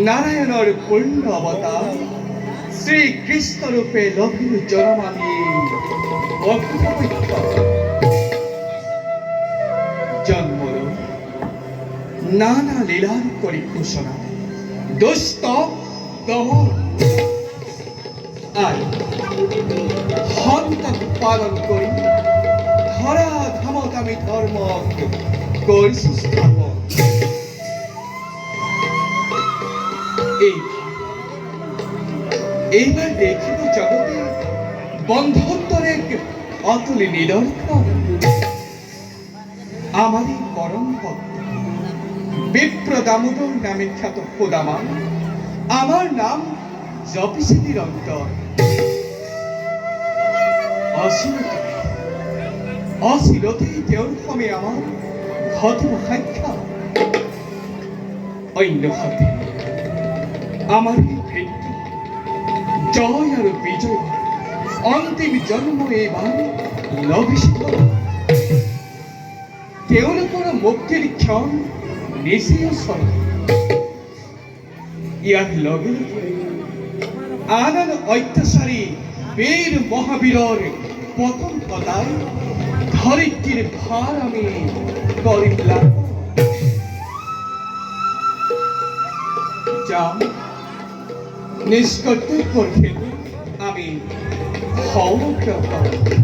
নারায়ণের পূর্ণ অবতার শ্রীকৃষ্ণ রূপে লঘু জনমানি জন্ম নানা লীলার করি ঘোষণা দুষ্ট দমন আর হন্তা পালন করি ধরা ধামকামী ধর্ম করিছি স্থাপন। এইবার দেখিব জগতে বন্ধত্বরে অতুল নিরন্তর আমারই পরম ভক্ত বিপ্রদামুদর নামে খ্যাত খোদামান আমার নাম জপিছে নিরন্তর। অশীলতেই তেওঁৰ সমে আমার ঘটিব সাক্ষাৎ অন্য হাতে আমার মৃত্যু জয় আর বিজয় অন্তিম জন্ম এবার লভিষ্ঠ তেওঁলোকৰ মুক্তিৰ ক্ষণ নিশ্চয় স্মৰণ। ইয়াৰ লগে লগে আন আন অত্যাচাৰী বীৰ মহাবীৰৰ পতন ঘটাই ধৰিত্ৰীৰ ভাৰ আমি কৰিম লাভ। যাম নিষ্কৰ্তব্যৰ ক্ষেত্ৰত আমি সংগ্ৰাম কৰিম।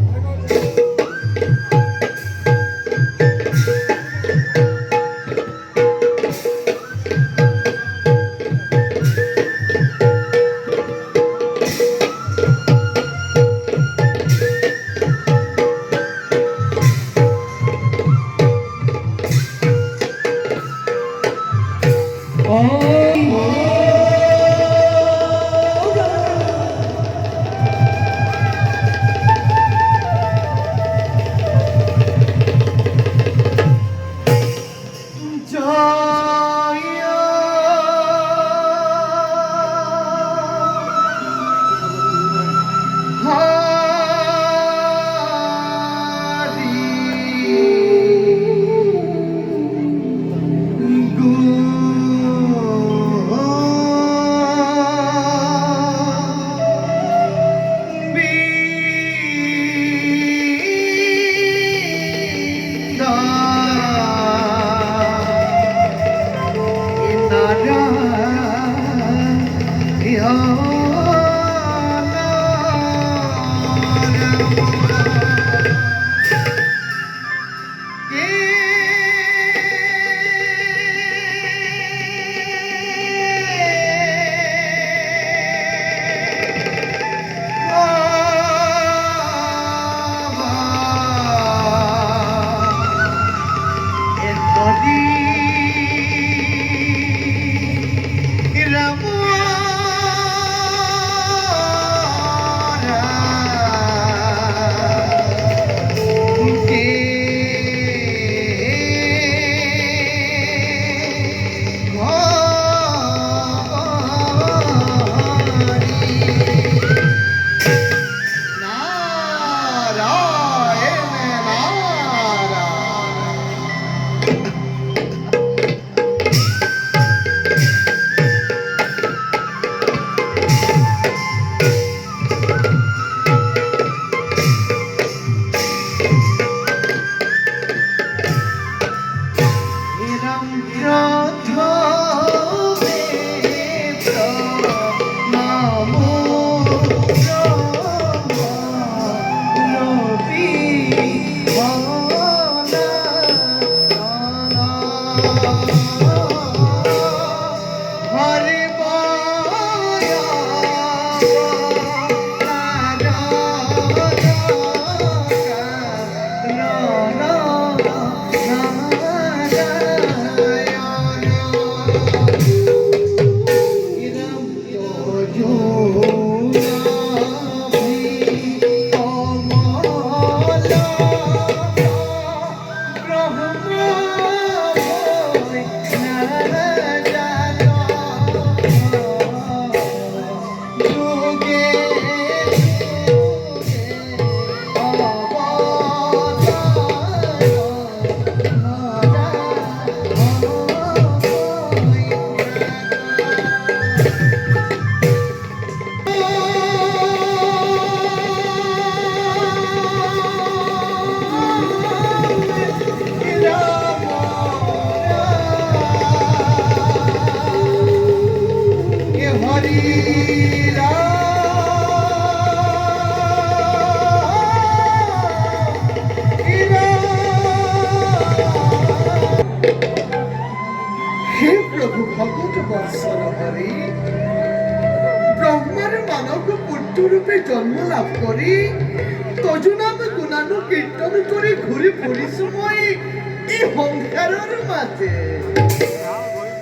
রূপে জন্ম লাভ কৰি তজুনাম গুণানু কীৰ্তন কৰি ঘূৰি ফুৰিছো মই এই সংসাৰৰ মাজে।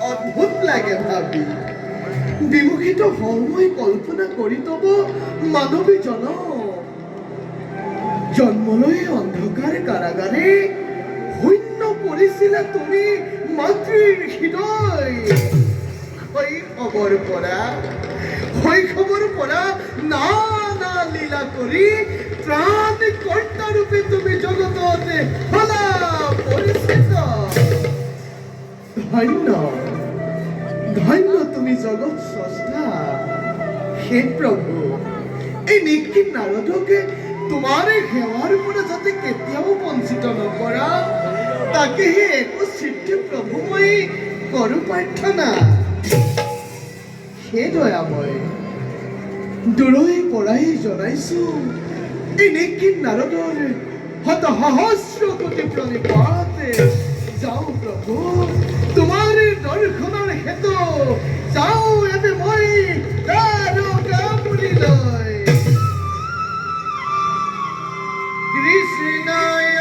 অদ্ভুত লাগে ভাবি, বিমুখিত হওঁ মই কল্পনা কৰি তব মানৱী জন। জন্মলৈ অন্ধকাৰ কাৰাগাৰে শূন্য পৰিছিলা তুমি মাতৃৰ হৃদয়। শৈশৱৰ পৰা নানা লীলা কৰি প্ৰাণ কৰ্তা ৰূপে তুমি জগততে হলা পৰিচিত। ধন্য ধন্য তুমি জগত স্ৰষ্টা। হে প্ৰভু, এই নিক্ষিণ নাৰদকে তোমাৰ সেৱাৰ পৰা যাতে কেতিয়াও বঞ্চিত নকৰা, তাকেহে একো সিদ্ধি প্ৰভু মই কৰো প্ৰাৰ্থনা। হে দয়াময়, দূৰৈ পৰাই জনাইছো এই নিক্ষিণ নাৰদৰ শত সহস্ৰ কোটি প্ৰণিপাত। যাওঁ প্ৰভু, তোমাৰ দৰ্শনৰ হেতু যাওঁ এবে মই দ্বাৰকাপুৰীলৈ। কৃষ্ণয়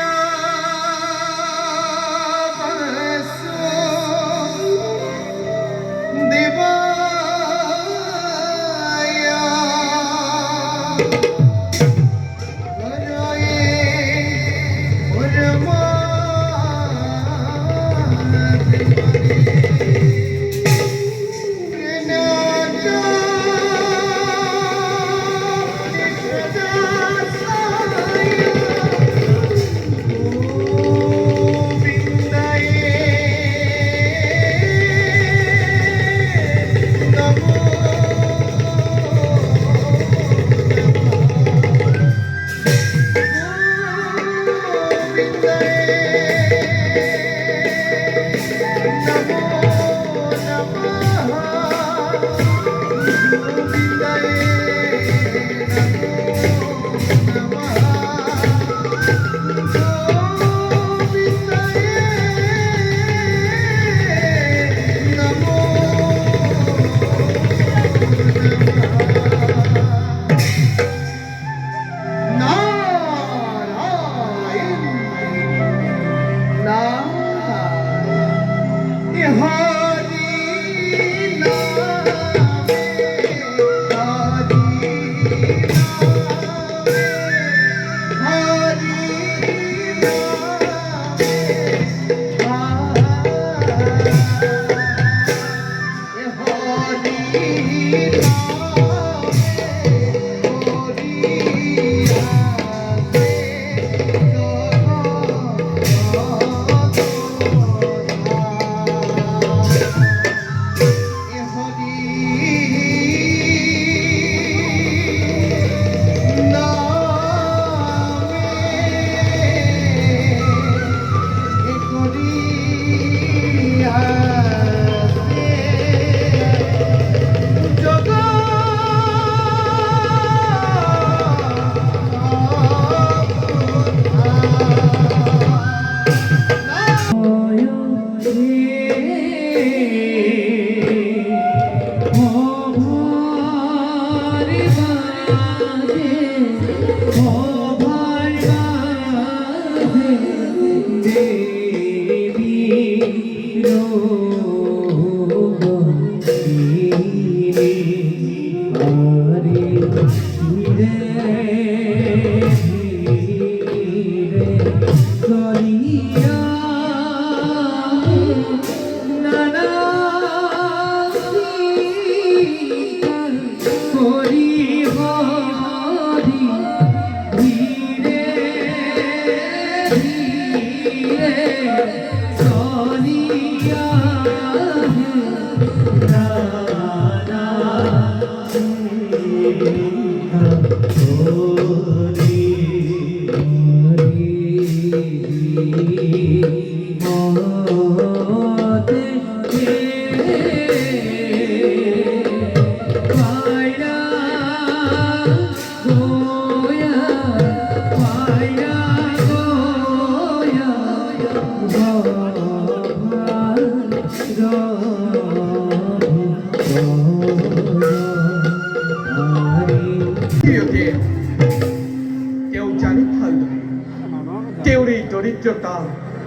দরিদ্রতা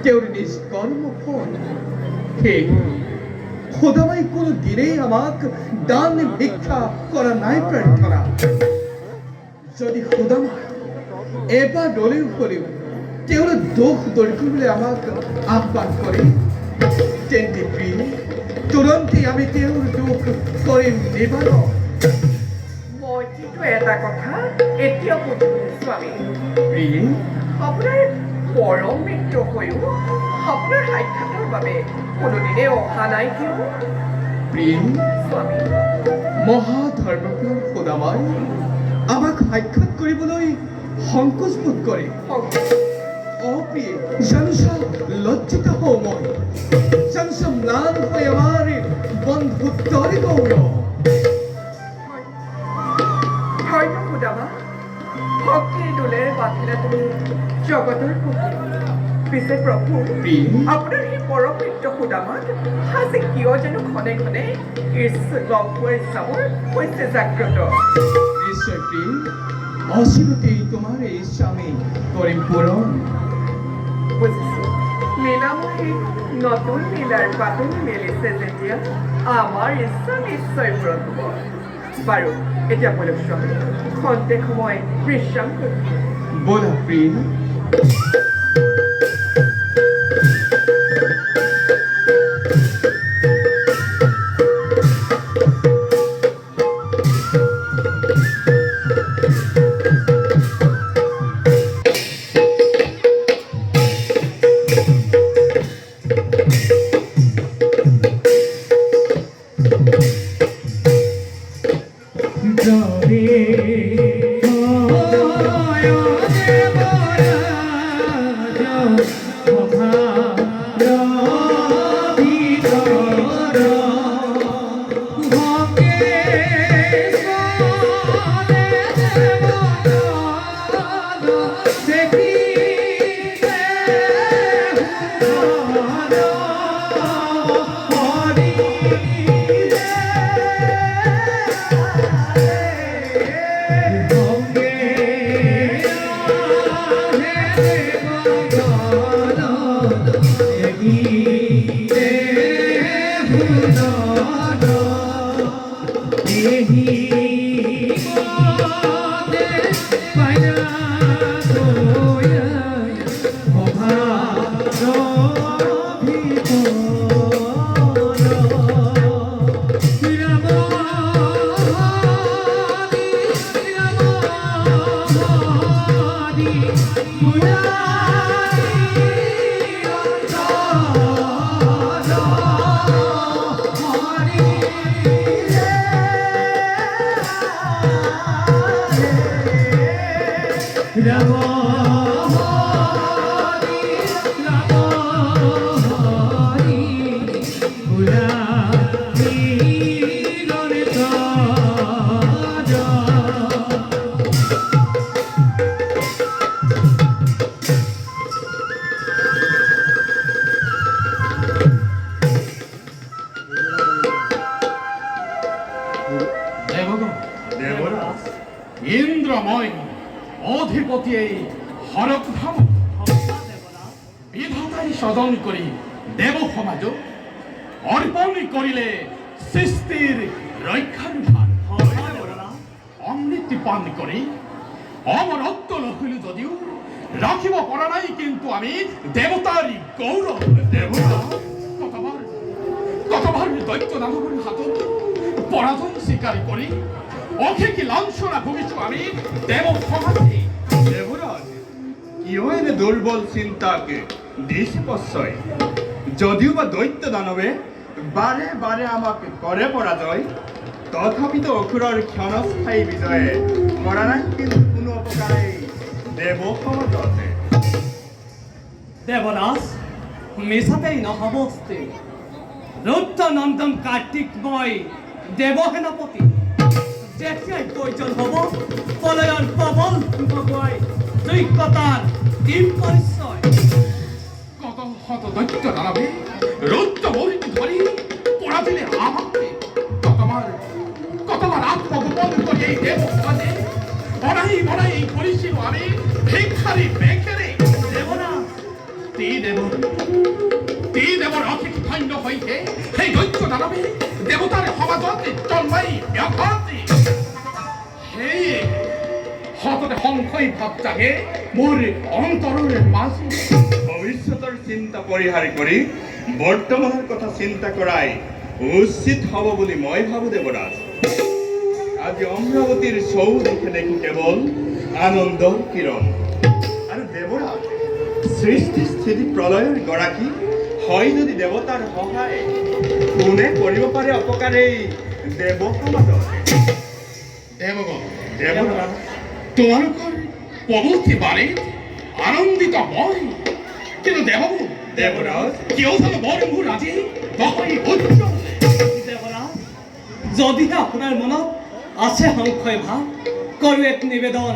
কেউ নিষ্কর্ম ফল হে খোদামাই কোন দিনে আমাকে দান ভিক্ষা করা নাই প্রার্থনা যদি খোদামাই এবার ডলেও করেও কেউ দুঃখ দরিদ্র বলে আমাকে আহ্বান করে তেমনি প্রিয় তুরন্তে আমি কেউ দুঃখ করে নিবারণ মই কিন্তু এটা কথা এতিয়াও বুজিছো স্বামী প্রিয় আপোনাৰ পৰম মৃত্যু হৈও আপোনাৰ সাক্ষাতৰ বাবে কোনোদিনে অহা নাই কিয় প্রিয় স্বামী মহাধৰ্মপ্ৰাণ খোদামাই আমাক সাক্ষাৎ কৰিবলৈ সংকোচ বোধ কৰে অপ্রিয় জানুসা লজ্জিত হও মই জানুসা ম্লান হয়ে আমার বন্ধুত্বরে গৌরব হয়তো খুদামা ভক্তিৰ দোলেৰে বান্ধিলে তুমি জগতৰ পুতি পিছে প্ৰভু আপোনাৰ সেই পৰম মৃত্যু খুদামাত আজি কিয় জানো ক্ষণে ক্ষণে লগ পোৱাৰ ইচ্ছাবোৰ হৈছে জাগ্ৰত নিশ্চয় প্রিয় অচিরতেই তোমার এই স্বামী করিম পূরণ বুজিছো লীলামহী নতুন লীলাৰ বাটনি মেলিছে যেতিয়া আমাৰ ইচ্ছা নিশ্চয় পূৰণ হ'ব বাৰু এতিয়া বলক স্বামী খন্তেক সময় বিশ্ৰাম কৰোঁ বোলা প্রিয় Oh অতি এই হরকধাম বিধাতাই সদন করি দেব সমাজ অর্পণ করিলে সৃষ্টির রক্ষার ভার অমৃত পান করি অমরত্ব রহিল যদিও রাখিব পরা নাই কিন্তু আমি দেবতার গৌরব দেবতা কতবার দৈত্য দানবের হাতত পরাজয় স্বীকার করি অখেকি লাঞ্ছনা ভুগিছু আমি দেব সমাজে দেবরাজ কিয় এনে দুর্বল চিন্তাকে দিছি প্রশ্রয় যদিও বা দৈত্য দানবে বারে বারে আমাকে করে পরাজয় তথাপি তো অসুৰৰ ক্ষণস্থায়ী বিজয়ে কৰা নাই কিন্তু কোনো অপকাৰে দেৱ সমাজতে দেবদাস মেশাতেই নহবস্তে রুদ্রনন্দন কার্তিকময় দেবসেনাপতি যেতিয়াই প্রয়োজন হব পলায়ন প্রবল ভগৱাই যোগ্যতার দিম পৰিচয় কত শত দৈত্য দানবে রুদ্র মৌলিক ধরি পড়া দিলে আমাকে কতবার আত্মগোপন করি এই দেব সমাজে বনাই করেছিল আমি ভিক্ষারি বেখেরে দেবদাস তি দেবর অধিক ধন্য হইতে সেই দৈত্য দানবে দেবতার সমাজত জন্মাই ব্যাঘাতি সেই হততে সংশয় ভাব জাগে মোৰ অন্তৰৰ মাজে ভৱিষ্যতৰ চিন্তা পৰিহাৰ কৰি বৰ্তমানৰ কথা চিন্তা কৰাই উচিত হ'ব বুলি মই ভাবো দেৱৰাজ আজি অমৰাৱতীৰ চৌদিশে দেখি কেৱল আনন্দৰ কিৰণ আৰু দেৱৰাজ সৃষ্টি স্থিতি প্ৰলয়ৰ গৰাকী হয় যদি দেৱতাৰ সহায় কোনে কৰিব পাৰে অপকাৰেই দেৱ সমাজত দেৱগণ তোমালোকৰ প্ৰবৃত্তি বাৰে আনন্দিত মই কিন্তু দেৱৰাজ কিয় জানো বৰ মোৰ আজি নহয় উজ্জ্বল দেবরাজ যদিহে আপোনাৰ মনত আছে সংশয় ভাৱ কৰো এক নিবেদন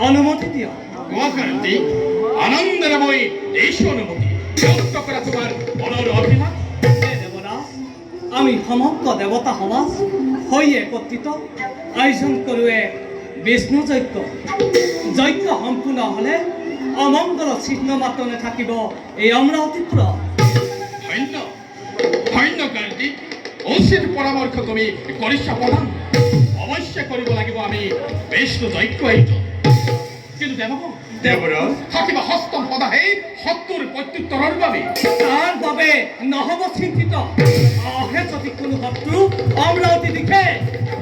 অনুমতি দিয়ক গোয়াকান্তি আনন্দেৰে মই দিছো অনুমতি ব্যক্ত কৰা তোমাৰ মনৰ অভিলাষ দেবরাজ আমি সমগ্ৰ দেৱতা সমাজ হৈ একত্ৰিত আয়োজন কৰোৱে বিষ্ণু যজ্ঞ সম্পূৰ্ণ হ'লে অমংগল চিহ্ন মাত্ৰ নাথাকিব এই অমৰাৱতীপুৰত ধন্য কান্তি উচিত পৰামৰ্শ তুমি কৰিছা প্ৰদান অৱশ্য কৰিব লাগিব আমি বিষ্ণু যজ্ঞ আয়োজন কিন্তু দেৱৰাজ থাকিব হস্তম সদাহে শত্ৰুৰ প্ৰত্যুত্তৰৰ বাবে তাৰ বাবে নহ'ব চিন্তিত আহে যদি কোনো শত্ৰু অমৰাৱতী দিশে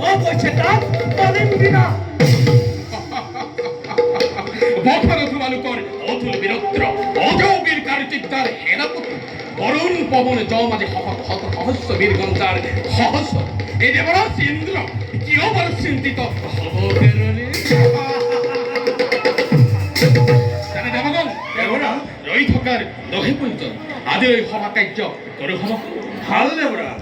অৱশ্যে তাক পালিম বিনা বখানো তোমালোকৰ অতুল বীৰত্ব অজবীৰ কাৰ্তিকদাৰ সেনাপতি বৰুণ পৱন জমাজি সহস্ৰ বীৰ গঞ্জাৰ সহস্ৰ এই দেৱৰাজ ইন্দ্ৰ কিয় বাৰু চিন্তিত হ'ব কাৰণে দেৱগণ ৰৈ থকাৰ নহে প্ৰয়োজন আজি এই সভা কাৰ্য কৰোঁ হ'ব ভাল দেৱৰাজ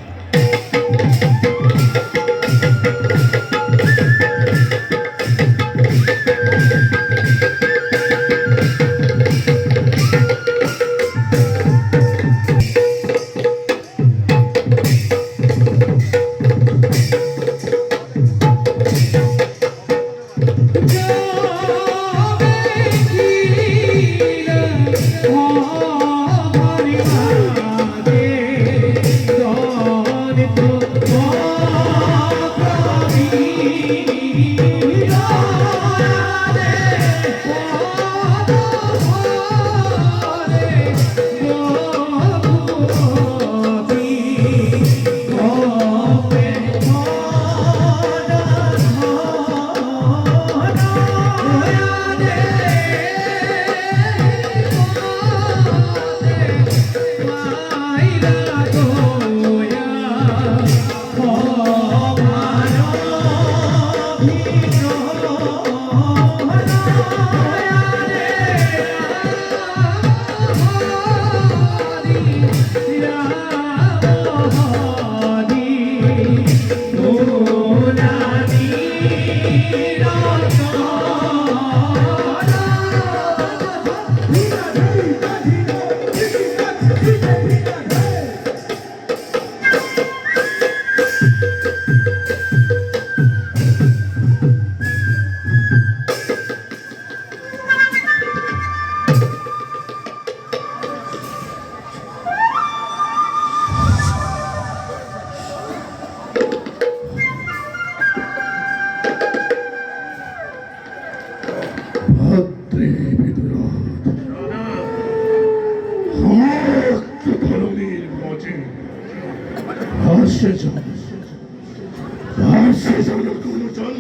ভাসে জন কোনজন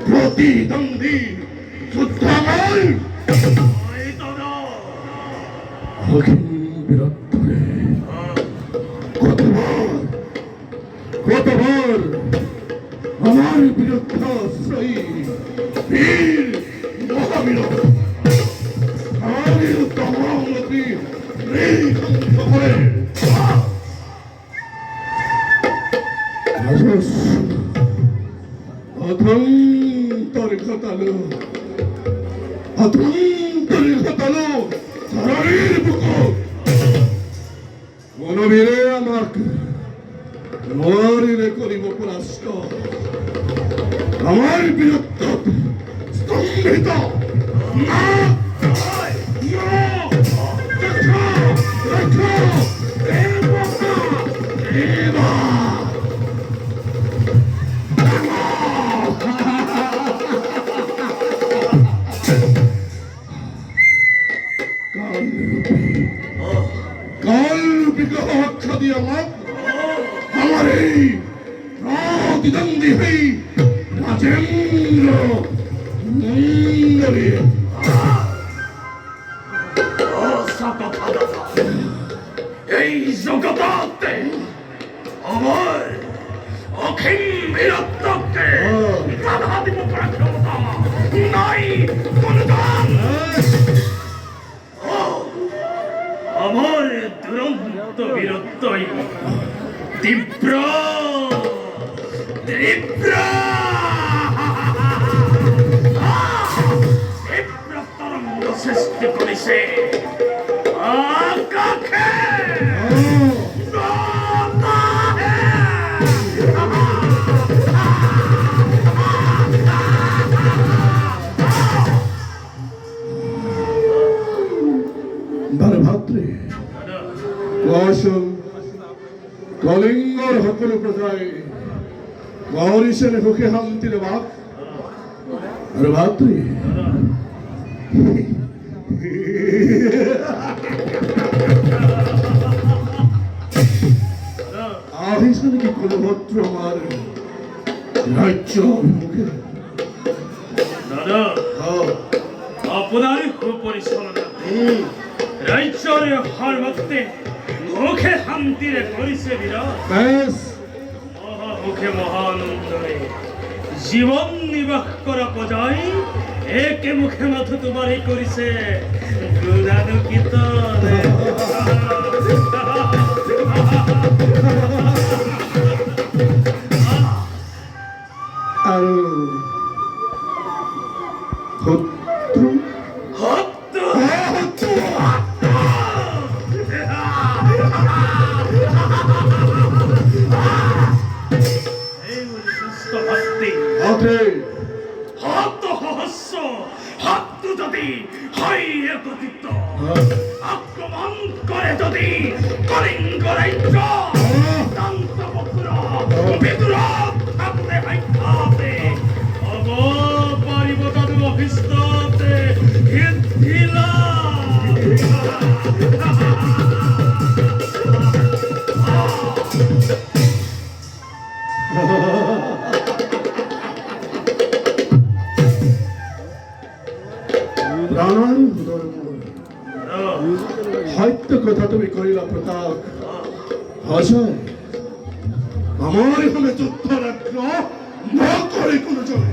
প্রতিদ্বন্দ্বী যুদ্ধামল অখিল বীরত্বরে কতবার আমার বীরত্বাশ্রয়ী বীর মহাবীর আমাদের তমামতি নিকণ্ঠ করে অথন্তরে ঘটালো ধরণীর বুক মনবীরে আমাকে মরিলে করিব পরাস্ত আমার বীরত্ব স্তম্ভিত না আমার এই প্রতিদ্বন্দ্বী হই রাজেন্দ্র মন্ডলী এই জগতে আমার অখিল বীরত্বকে বাধা দিব করার ক্ষমতা নাই কোনজন। আমার দুরন্ত বীরত্বই তীব্র তীব্র তীব্র তরঙ্গ সৃষ্টি করেছে আকাশে ভাতৃ কৌশল কলিঙ্গর সকলো প্ৰজাই গৌৰীশেৰে সুখে শান্তিৰে বাস আৰু ভাতৃ আহিছে নেকি কোনো ভদ্ৰ আমাৰ ৰাজ্য অভিমুখে দাদা আপোনাৰ সুপৰিচালনা ৰাজ্যৰ সাৰ্বত্ৰে মুখে শান্তিৰে কৰিছে বিৰাট বেশ মহামুখে মহানন্দৰে জীৱন নিবাস কৰা প্ৰজাই একে মুখে মাথো তোমাৰেই কৰিছে গুণানুকীৰ্তন আৰু শত্ৰু আক্রমণ করে যদি কলিঙ্গ রাজ্য দন্তবক্র বিদ্রোহ থাকতে হাইতে পাৰিব তাতো অভিষ্টতে হিলা সত্য কথা তুমি কহিলা প্ৰতাপ সঁচাই আমাৰ এখনে যুদ্ধ ৰাজ্য নকৰি কোনোজন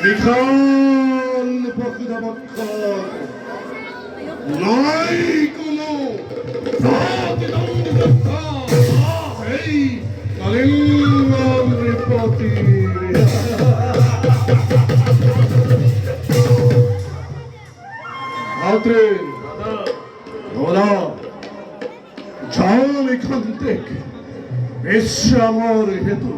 বিশাল বক্ষ নাই কোনো প্ৰতিদ্বন্দ্বী যোদ্ধা এই কলিঙ্গ নৃপতি ভাতৃ বলা যাও এখান থেকে বিশ্রামর হেতু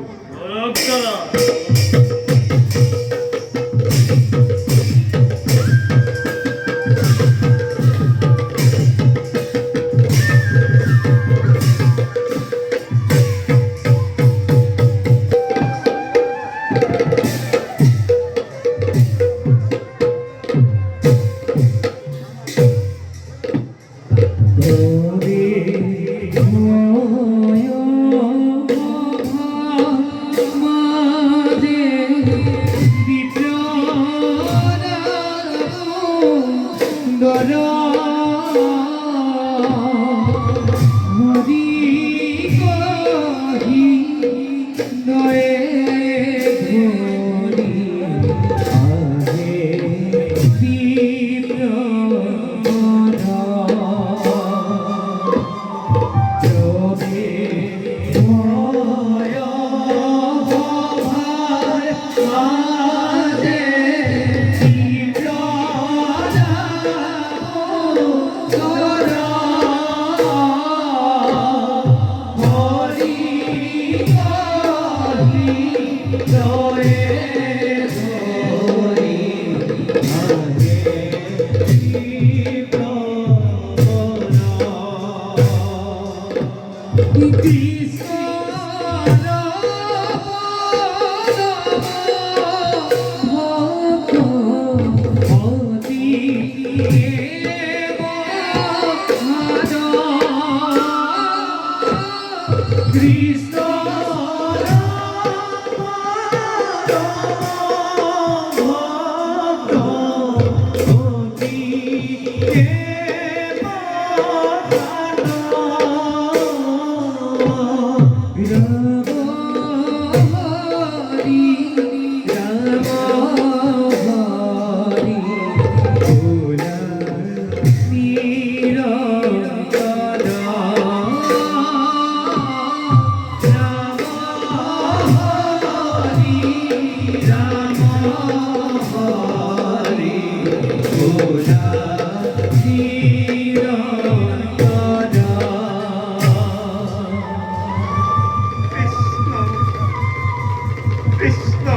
কৃষ্ণ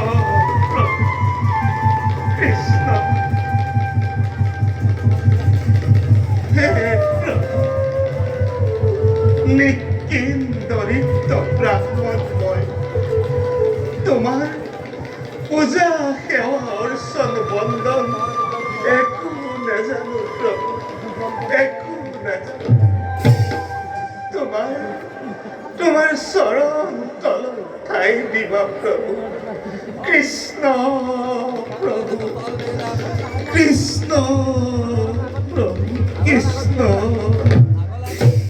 প্রভু, কৃষ্ণ। হে প্রভু, নিকিন দরিদ্র ব্রাহ্মণময় তোমার পূজা সেৱা অৰ্চন বন্দন একো নাজানো প্ৰভু, একো নাজানো। তোমাৰ চৰণ তলত ঠাই দিবা প্ৰভু। কৃষ্ণ প্ৰভু, কৃষ্ণ প্ৰভু, কৃষ্ণ।